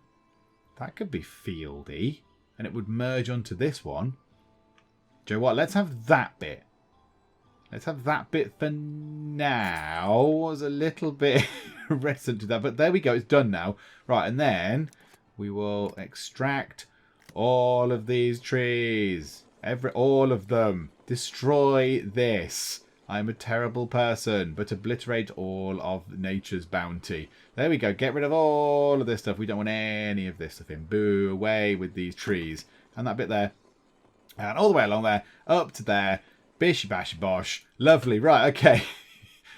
Speaker 1: That could be fieldy, and it would merge onto this one. Do you know what? Let's have that bit. Let's have that bit for now. I was a little bit reticent to that, but there we go. It's done now. Right, and then we will extract all of these trees. All of them. Destroy this. I'm a terrible person, but obliterate all of nature's bounty. There we go. Get rid of all of this stuff. We don't want any of this stuff in. Boo, away with these trees. And that bit there. And all the way along there, up to there. Bish, bash, bosh. Lovely. Right, okay.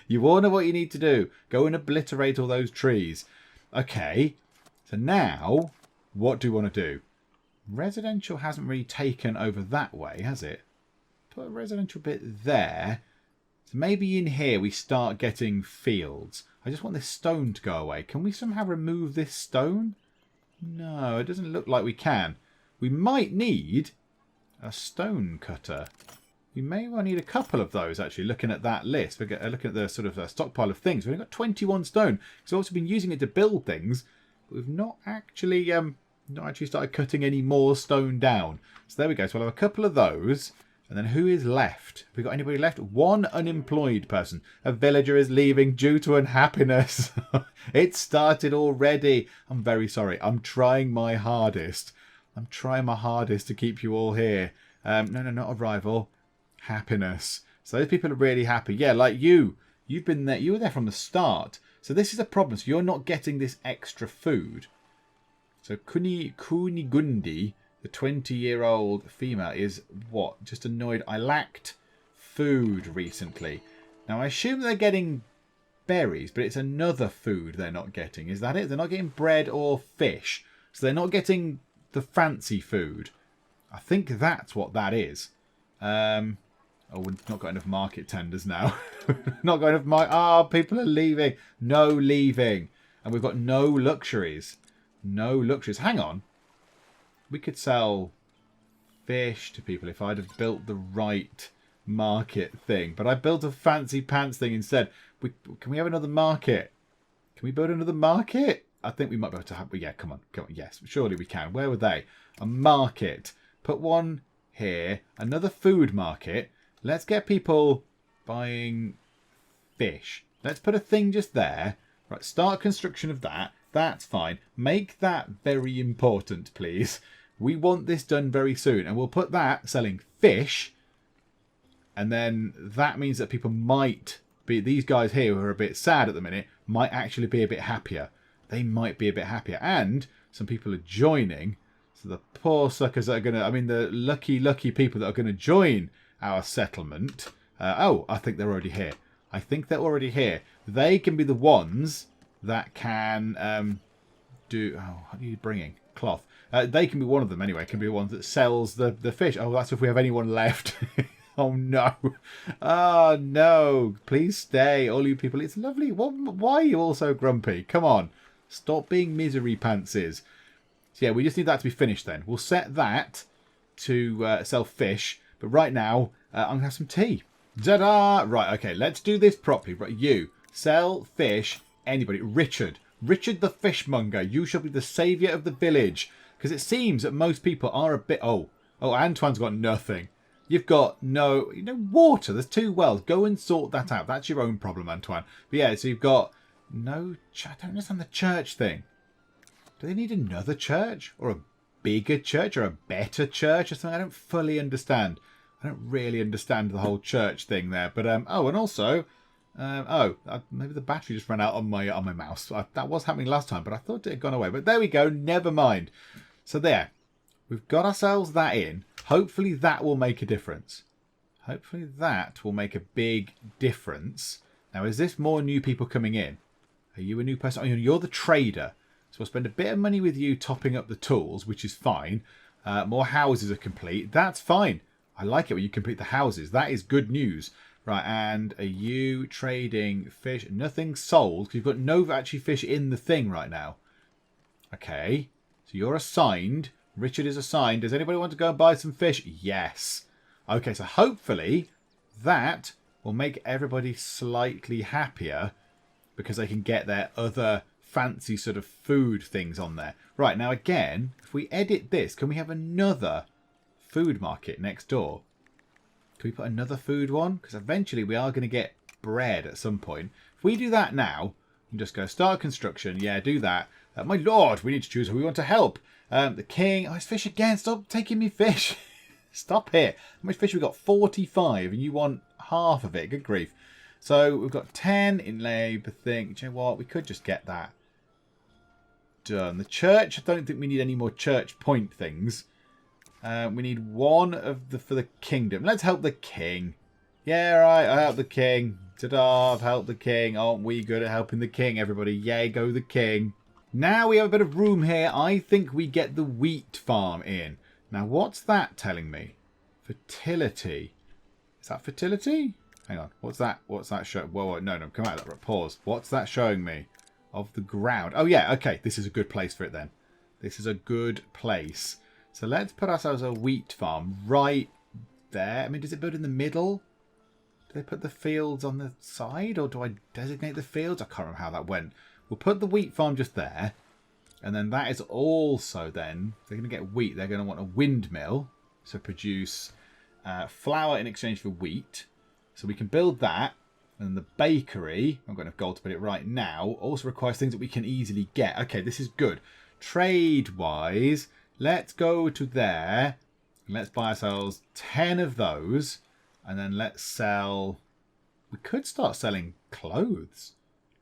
Speaker 1: You all know what you need to do. Go and obliterate all those trees. Okay. So now, what do we want to do? Residential hasn't really taken over that way, has it? Put a residential bit there. So maybe in here we start getting fields. I just want this stone to go away. Can we somehow remove this stone? No, it doesn't look like we can. We might need a stone cutter. We may well need a couple of those, actually, looking at that list. We're looking at the sort of stockpile of things. We've only got 21 stone. Because we've also been using it to build things. But we've not actually started cutting any more stone down. So there we go. So we'll have a couple of those. And then who is left? Have we got anybody left? One unemployed person. A villager is leaving due to unhappiness. It started already. I'm very sorry. I'm trying my hardest. I'm trying my hardest to keep you all here. No, not a rival. Happiness. So those people are really happy. Yeah, like you. You've been there. You were there from the start. So this is a problem. So you're not getting this extra food. So Kunigundi, the 20-year-old female, is what? Just annoyed. I lacked food recently. Now, I assume they're getting berries, but it's another food they're not getting. Is that it? They're not getting bread or fish. So they're not getting the fancy food. I think that's what that is. Oh, we've not got enough market tenders now. Not got enough market. Ah, people are leaving. No leaving. And we've got no luxuries. No luxuries. Hang on. We could sell fish to people if I'd have built the right market thing. But I built a fancy pants thing instead. Can we have another market? Can we build another market? I think we might be able to have... Yeah, come on. Come on. Yes, surely we can. Where were they? A market. Put one here. Another food market. Let's get people buying fish. Let's put a thing just there. Right, start construction of that. That's fine. Make that very important, please. We want this done very soon. And we'll put that selling fish. And then that means that people might be... These guys here who are a bit sad at the minute might actually be a bit happier. They might be a bit happier. And some people are joining. So the poor suckers that are going to... I mean, the lucky people that are going to join our settlement. Oh, I think they're already here. I think they're already here. They can be the ones that can do... Oh, what are you bringing? Cloth. They can be one of them anyway. Can be the ones that sells the fish. Oh, that's if we have anyone left. Oh, no. Oh, no. Please stay, all you people. It's lovely. Why are you all so grumpy? Come on. Stop being misery pantses. So, yeah, we just need that to be finished then. We'll set that to sell fish. But right now, I'm going to have some tea. Ta-da! Right, okay, let's do this properly. Right, you, sell fish, anybody. Richard the fishmonger, you shall be the saviour of the village. Because it seems that most people are a bit... Oh, Antoine's got nothing. You've got no water. There's 2 wells. Go and sort that out. That's your own problem, Antoine. But yeah, so you've got no... I don't understand the church thing. Do they need another church? Or a bigger church? Or a better church? Or something? I don't fully understand. I don't really understand the whole church thing there. But, oh, and also... maybe the battery just ran out on my mouse. That was happening last time, but I thought it had gone away. But there we go. Never mind. So there. We've got ourselves that in. Hopefully that will make a difference. Hopefully that will make a big difference. Now, is this more new people coming in? Are you a new person? Oh, you're the trader. So we'll spend a bit of money with you topping up the tools, which is fine. More houses are complete. That's fine. I like it when you complete the houses. That is good news. Right, and are you trading fish? Nothing sold, because you've got no actually fish in the thing right now. Okay, so you're assigned. Richard is assigned. Does anybody want to go and buy some fish? Yes. Okay, so hopefully that will make everybody slightly happier because they can get their other fancy sort of food things on there. Right, now again, if we edit this, can we have another food market next door? Can we put another food one? Because eventually we are going to get bread at some point. If we do that now, and just go start construction, yeah, do that. My lord, we need to choose who we want to help. The king, oh, it's fish again. Stop taking me fish. Stop it. How much fish have we got? 45, and you want half of it. Good grief. So we've got 10 in labour thing. Do you know what? We could just get that done. The church, I don't think we need any more church point things. We need one of the for the kingdom. Let's help the king. Yeah, right, I help the king. Ta-da, I've helped the king. Aren't we good at helping the king, everybody? Yay, go the king. Now we have a bit of room here. I think we get the wheat farm in. Now, what's that telling me? Fertility. Is that fertility? Hang on. What's that? What's that showing? Whoa, no, come out of that. Pause. What's that showing me? Of the ground. Oh, yeah, okay. This is a good place for it then. This is a good place. So let's put ourselves a wheat farm right there. I mean, does it build in the middle? Do they put the fields on the side? Or do I designate the fields? I can't remember how that went. We'll put the wheat farm just there. And then that is also then, if they're going to get wheat, they're going to want a windmill. So produce flour in exchange for wheat. So we can build that. And the bakery, I've got enough gold to put it right now, also requires things that we can easily get. Okay, this is good. Trade-wise, let's go to there. And let's buy ourselves 10 of those. And then let's sell... We could start selling clothes.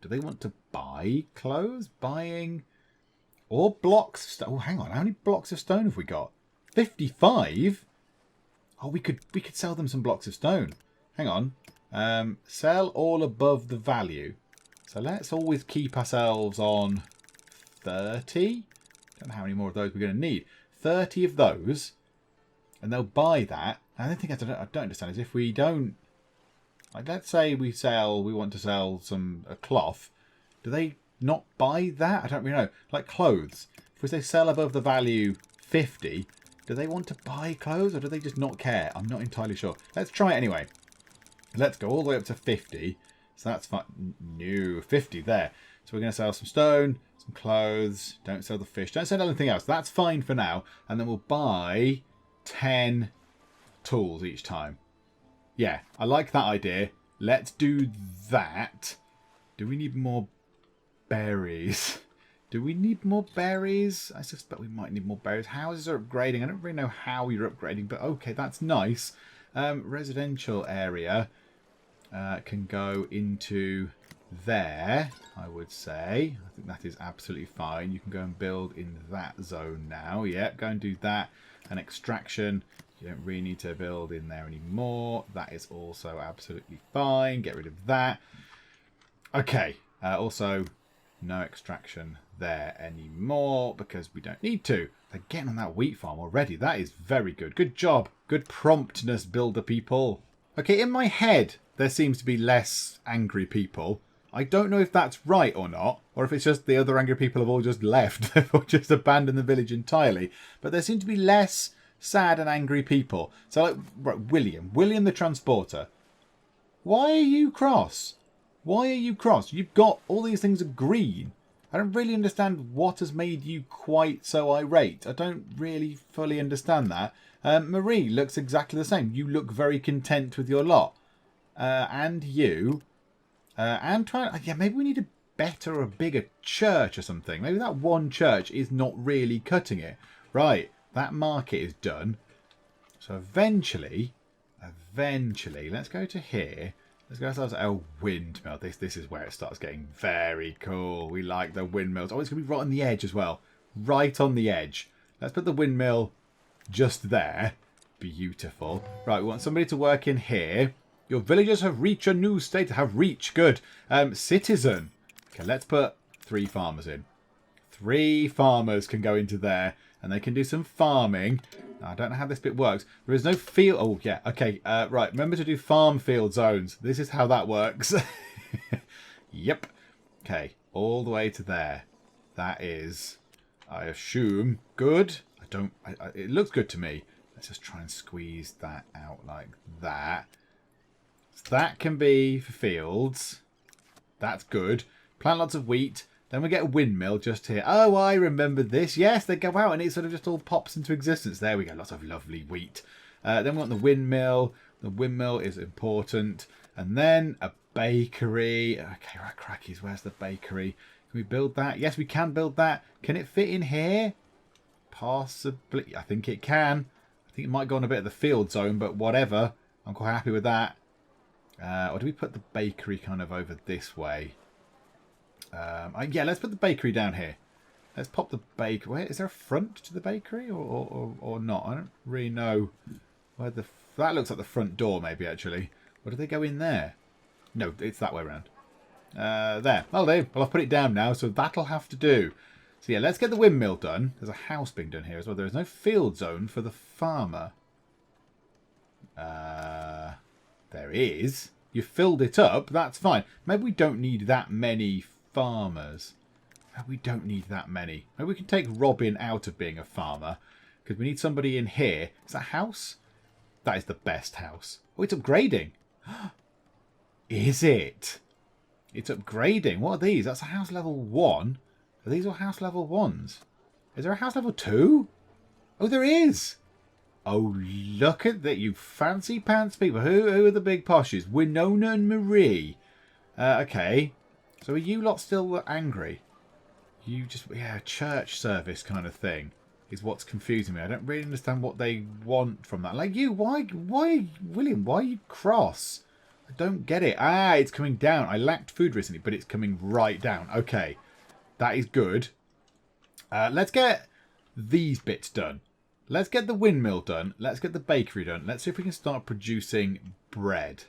Speaker 1: Do they want to buy clothes? Buying... Or blocks of stone. Oh, hang on. How many blocks of stone have we got? 55? Oh, we could sell them some blocks of stone. Hang on. Sell all above the value. So let's always keep ourselves on 30. Don't know how many more of those we're going to need. 30 of those. And they'll buy that. I don't think I don't understand is if we don't... Like, let's say we want to sell some cloth. Do they not buy that? I don't really know. Like clothes. If we say sell above the value 50, do they want to buy clothes or do they just not care? I'm not entirely sure. Let's try it anyway. Let's go all the way up to 50. So that's fine. No, 50 there. So we're going to sell some stone, some clothes. Don't sell the fish. Don't sell anything else. That's fine for now. And then we'll buy 10 tools each time. Yeah, I like that idea. Let's do that. Do we need more berries? Do we need more berries? I suspect we might need more berries. Houses are upgrading. I don't really know how you're upgrading, but okay, that's nice. Residential area can go into there, I would say. I think that is absolutely fine. You can go and build in that zone now. Yep, go and do that. And extraction, you don't really need to build in there anymore. That is also absolutely fine. Get rid of that. Okay, also no extraction there anymore because we don't need to. They're getting on that wheat farm already. That is very good. Good job. Good promptness, builder people. Okay, in my head, there seems to be less angry people. I don't know if that's right or not, or if it's just the other angry people have all just left. They've all just abandoned the village entirely. But there seem to be less sad and angry people. So, like, right, William the Transporter. Why are you cross? Why are you cross? You've got all these things are green. I don't really understand what has made you quite so irate. I don't really fully understand that. Marie looks exactly the same. You look very content with your lot. And you. Antoine, yeah, maybe we need a better or a bigger church or something. Maybe that one church is not really cutting it. Right, that market is done. So eventually, let's go to here. Let's go ourselves a windmill. This is where it starts getting very cool. We like the windmills. Oh, it's going to be right on the edge as well. Right on the edge. Let's put the windmill just there. Beautiful. Right, we want somebody to work in here. Your villagers have reached a new state. Have reached. Good. Citizen. Okay, let's put 3 farmers in. 3 farmers can go into there. And they can do some farming. I don't know how this bit works. There is no field... Oh, yeah. Okay. Right. Remember to do farm field zones. This is how that works. Yep. Okay. All the way to there. That is, I assume, good. It looks good to me. Let's just try and squeeze that out like that. So that can be for fields. That's good. Plant lots of wheat. Then we get a windmill just here. Oh, I remember this. Yes, they go out and it sort of just all pops into existence. There we go. Lots of lovely wheat. Then we want the windmill. The windmill is important. And then a bakery. Okay, right, crackies. Where's the bakery? Can we build that? Yes, we can build that. Can it fit in here? Possibly. I think it can. I think it might go on a bit of the field zone, but whatever. I'm quite happy with that. Or do we put the bakery kind of over this way? Yeah, let's put the bakery down here. Let's pop the bakery. Wait, is there a front to the bakery or not? I don't really know where the... That looks like the front door, maybe, actually. Or do they go in there? No, it's that way around. There. Well, I'll put it down now, so that'll have to do. So, yeah, let's get the windmill done. There's a house being done here as well. There is no field zone for the farmer. There is. You filled it up. That's fine. Maybe we don't need that many farmers. Maybe we don't need that many. Maybe we can take Robin out of being a farmer. Because we need somebody in here. Is that a house? That is the best house. Oh, it's upgrading. Is it? It's upgrading. What are these? That's a house level 1. Are these all house level 1s? Is there a house level 2? Oh, there is. Oh, look at that, you fancy pants people. Who are the big poshes? Winona and Marie. Okay. So are you lot still angry? You just... Yeah, church service kind of thing is what's confusing me. I don't really understand what they want from that. Like you, why, William, why are you cross? I don't get it. Ah, it's coming down. I lacked food recently, but it's coming right down. Okay. That is good. Let's get these bits done. Let's get the windmill done. Let's get the bakery done. Let's see if we can start producing bread.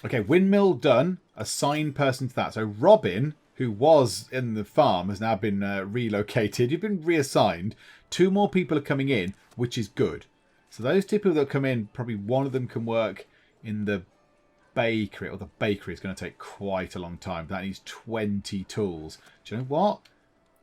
Speaker 1: Okay, windmill done. Assign person to that. So Robin, who was in the farm, has now been relocated. You've been reassigned. 2 more people are coming in, which is good. So those 2 people that come in, probably one of them can work in the bakery. Or the bakery is going to take quite a long time. That needs 20 tools. Do you know what?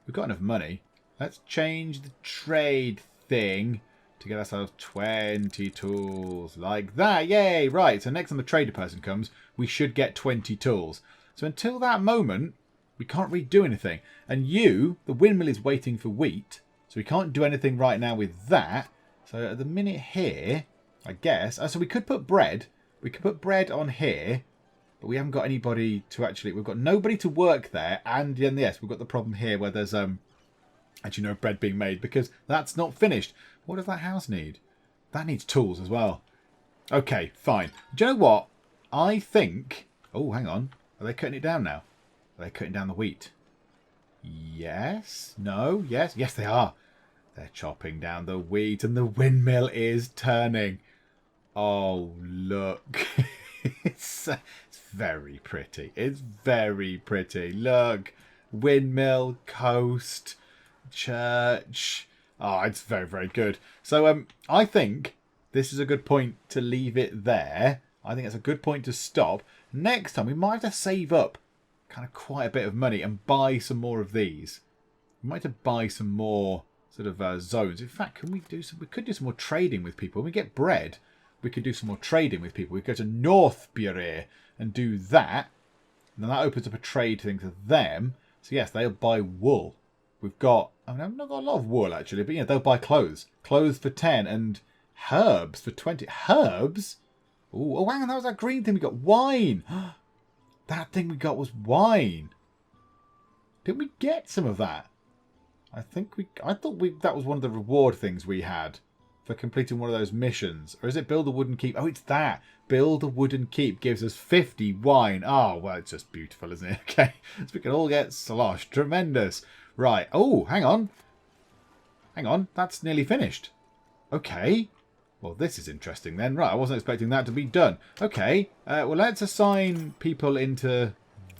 Speaker 1: We've got enough money. Let's change the trade thing to get ourselves 20 tools like that. Yay! Right, so next time the trader person comes, we should get 20 tools. So until that moment, we can't really do anything. And the windmill is waiting for wheat, so we can't do anything right now with that. So at the minute here, I guess... so we could put bread. We could put bread on here, but we haven't got anybody to actually... We've got nobody to work there, and yes, we've got the problem here where there's... actually no bread being made because that's not finished. What does that house need? That needs tools as well. Okay, fine. Do you know what? I think... Oh, hang on. Are they cutting it down now? Are they cutting down the wheat? Yes? No? Yes? Yes, they are. They're chopping down the wheat and the windmill is turning. Oh, look. It's very pretty. It's very pretty. Look. Windmill, coast... church. Oh, it's very, very good. So I think this is a good point to leave it there. I think it's a good point to stop. Next time, we might have to save up kind of quite a bit of money and buy some more of these. We might have to buy some more sort of zones. In fact, can we do some... We could do some more trading with people. When we get bread, we could do some more trading with people. We could go to North Bureau and do that. And then that opens up a trade thing to them. So yes, they'll buy wool. We've got... I mean, I've not got a lot of wool, actually. But, they'll buy clothes. Clothes for 10 and herbs for 20. Herbs? Ooh, oh, hang on. That was that green thing we got. Wine. That thing we got was wine. Didn't we get some of that? I thought that was one of the reward things we had for completing one of those missions. Or is it build a wooden keep? Oh, it's that. Build a wooden keep gives us 50 wine. Oh, well, it's just beautiful, isn't it? Okay. So we can all get sloshed. Tremendous. Right. Oh, hang on. Hang on. That's nearly finished. Okay. Well, this is interesting then. Right. I wasn't expecting that to be done. Okay. Well, let's assign people into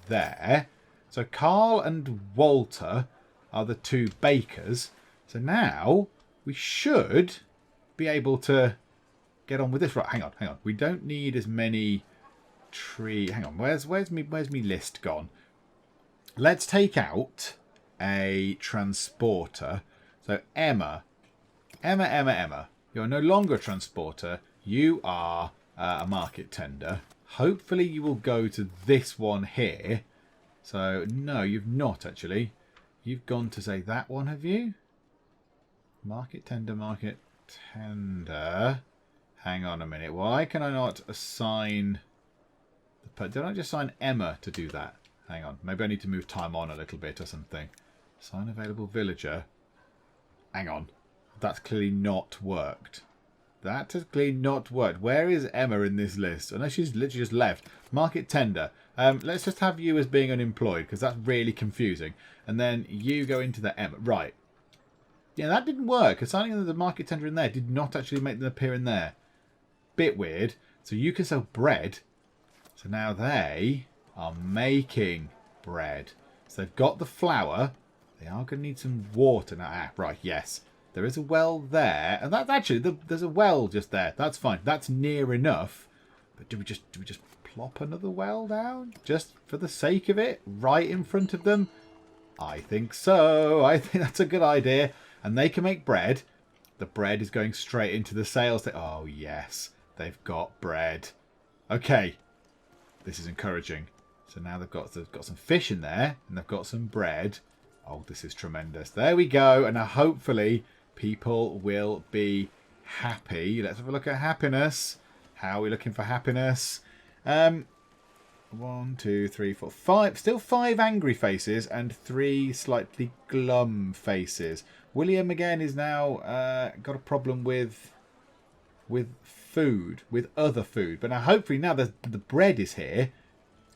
Speaker 1: there. So Carl and Walter are the 2 bakers. So now we should be able to get on with this. Right. Hang on. Hang on. We don't need as many tree... Hang on. Where's me list gone? Let's take out a transporter. So Emma. You're no longer a transporter. You are a market tender. Hopefully you will go to this one here. So, no, you've not actually. You've gone to, say, that one, have you? Market tender, market tender. Hang on a minute. Why can I not assign... Did I just assign Emma to do that? Hang on. Maybe I need to move time on a little bit or something. Assign available villager. Hang on. That's clearly not worked. That has clearly not worked. Where is Emma in this list? Unless she's literally just left. Market tender. Let's just have you as being unemployed because that's really confusing. And then you go into the Emma. Right. Yeah, that didn't work. Assigning the market tender in there did not actually make them appear in there. Bit weird. So you can sell bread. So now they are making bread. So they've got the flour. They are going to need some water now. Ah, right, yes. There is a well there. And that's actually, there's a well just there. That's fine. That's near enough. But do we just plop another well down? Just for the sake of it? Right in front of them? I think so. I think that's a good idea. And they can make bread. The bread is going straight into the sales. Oh, yes. They've got bread. Okay. This is encouraging. So now they've got some fish in there. And they've got some bread. Oh, this is tremendous. There we go. And now hopefully people will be happy. Let's have a look at happiness. How are we looking for happiness? 1, 2, 3, 4, 5. Still 5 angry faces and 3 slightly glum faces. William again is now got a problem with food, with other food. But now hopefully now the bread is here.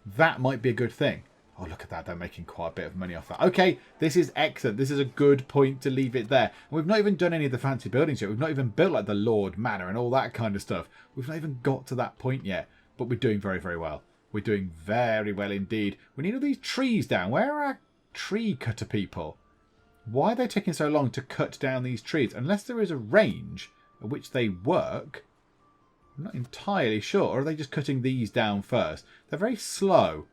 Speaker 1: That might be a good thing. Oh, look at that. They're making quite a bit of money off that. Okay, this is excellent. This is a good point to leave it there. And we've not even done any of the fancy buildings yet. We've not even built like the Lord Manor and all that kind of stuff. We've not even got to that point yet. But we're doing very, very well. We're doing very well indeed. We need all these trees down. Where are our tree cutter people? Why are they taking so long to cut down these trees? Unless there is a range at which they work. I'm not entirely sure. Or are they just cutting these down first? They're very slow.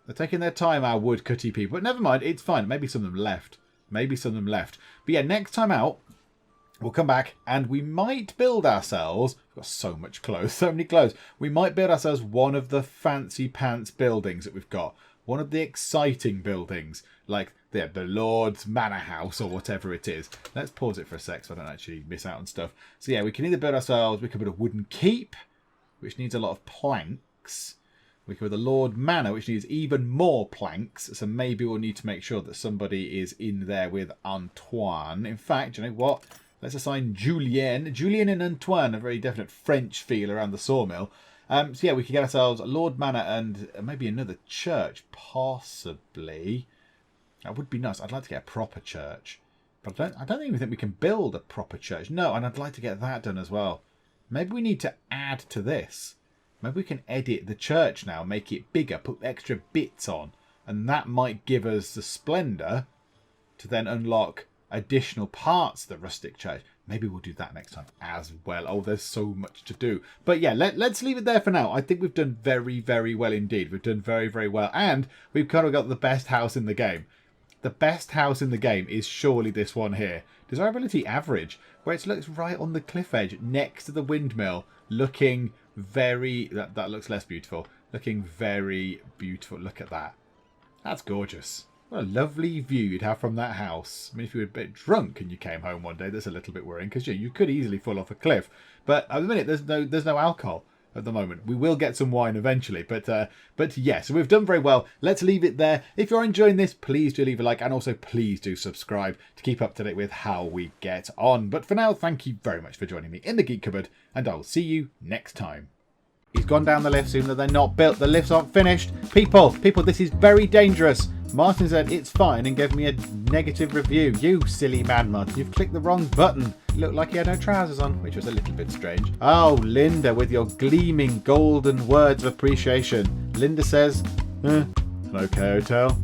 Speaker 1: They're taking their time, our woodcutty people. But never mind, it's fine. Maybe some of them left. Maybe some of them left. But yeah, next time out, we'll come back and we might build ourselves... We've got so much clothes, so many clothes. We might build ourselves one of the fancy pants buildings that we've got. One of the exciting buildings. Like the Lord's Manor House or whatever it is. Let's pause it for a sec so I don't actually miss out on stuff. So yeah, we can either build ourselves... We can build a wooden keep, which needs a lot of planks. We can build a Lord Manor, which needs even more planks. So maybe we'll need to make sure that somebody is in there with Antoine. In fact, you know what? Let's assign Julien. Julien and Antoine, a very definite French feel around the sawmill. So yeah, we can get ourselves a Lord Manor and maybe another church, possibly. That would be nice. I'd like to get a proper church. But I don't even think we can build a proper church. No, and I'd like to get that done as well. Maybe we need to add to this. Maybe we can edit the church now, make it bigger, put extra bits on. And that might give us the splendour to then unlock additional parts of the rustic church. Maybe we'll do that next time as well. Oh, there's so much to do. But yeah, let's leave it there for now. I think we've done very, very well indeed. We've done very, very well. And we've kind of got the best house in the game. The best house in the game is surely this one here. Desirability average, where it looks right on the cliff edge next to the windmill, looking very... That looks less beautiful. Looking very beautiful. Look at that. That's gorgeous. What a lovely view you'd have from that house. I mean, if you were a bit drunk and you came home one day, that's a little bit worrying because you could easily fall off a cliff. But at the minute, there's no alcohol at the moment. We will get some wine eventually. But yes, we've done very well. Let's leave it there. If you're enjoying this, please do leave a like and also please do subscribe to keep up to date with how we get on. But for now, thank you very much for joining me in the Geek Cupboard and I'll see you next time. He's gone down the lifts even though they're not built. The lifts aren't finished. People, this is very dangerous. Martin said it's fine and gave me a negative review. You silly man, Martin. You've clicked the wrong button. Looked like he had no trousers on, which was a little bit strange. Oh, Linda, with your gleaming golden words of appreciation. Linda says, an okay hotel.